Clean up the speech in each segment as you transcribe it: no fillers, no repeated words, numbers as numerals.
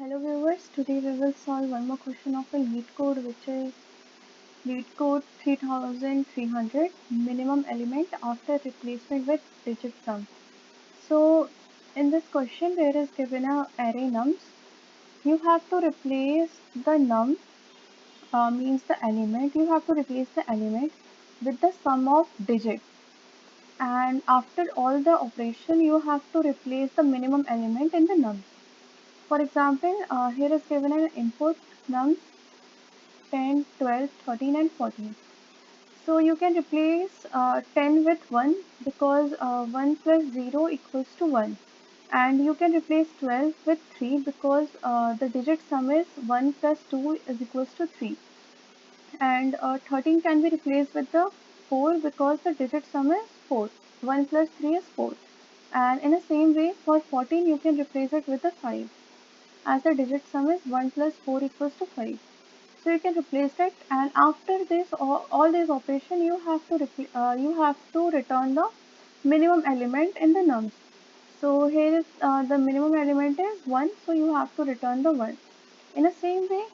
Hello viewers, today we will solve one more question of a LeetCode, which is LeetCode 3300 minimum element after replacement with digit sum. So in this question there is given a array nums. You have to replace the num means the element. You have to replace the element with the sum of digits, and after all the operation you have to replace the minimum element in the num. For example, here is given an input num 10, 12, 13 and 14. So you can replace 10 with 1 because 1 plus 0 equals to 1, and you can replace 12 with 3 because the digit sum is 1 plus 2 is equals to 3, and 13 can be replaced with the 4 because the digit sum is 4. 1 plus 3 is 4, and in the same way for 14 you can replace it with the 5 as the digit sum is 1 plus 4 equals to 5. So you can replace it, and after this all these operation you have to return the minimum element in the nums. So here is the minimum element is 1, so you have to return the 1. In the same way,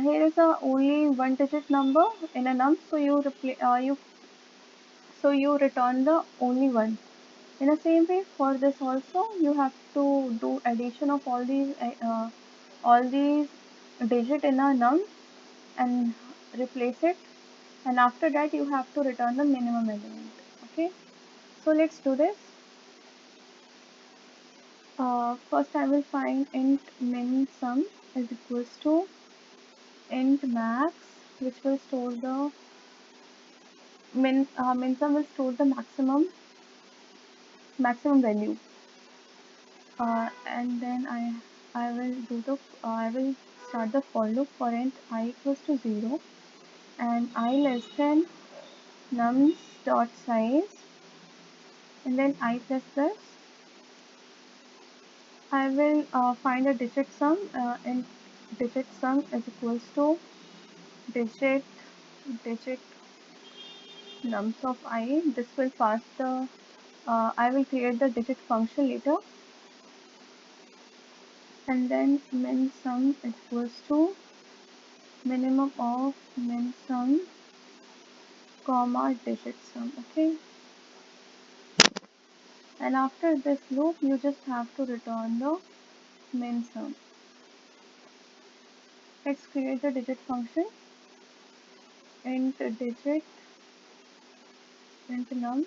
here is a only one digit number in a num, so you return the only 1. In the same way, for this also you have to do addition of all these digit in a num and replace it, and after that you have to return the minimum element. Okay, so let's do this. First I will find int min sum is equals to int max, which will store the min sum will store the maximum value, and then I will start the for loop for int I equals to 0 and I less than nums dot size, and then I plus plus. I will find a digit sum, and digit sum is equals to digit nums of I. This will pass the I will create the digit function later, and then min sum is equals to minimum of min sum comma digit sum. Okay, and after this loop you just have to return the min sum. Let's create the digit function. Int digit int num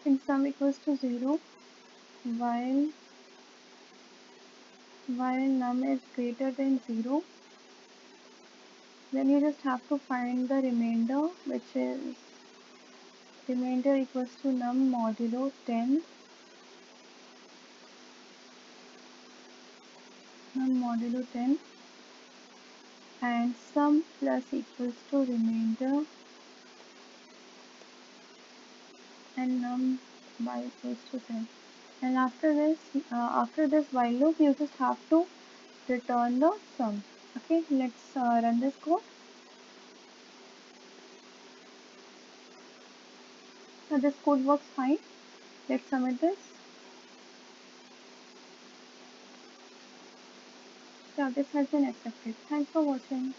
int sum equals to 0 while num is greater than 0. Then you just have to find the remainder, which is remainder equals to num modulo 10 and sum plus equals to remainder and num by equals to 10. And after this while loop you just have to return the sum. Okay, let's run this code. So this code works fine. Let's submit this. Yeah, this has been accepted. Thanks for watching.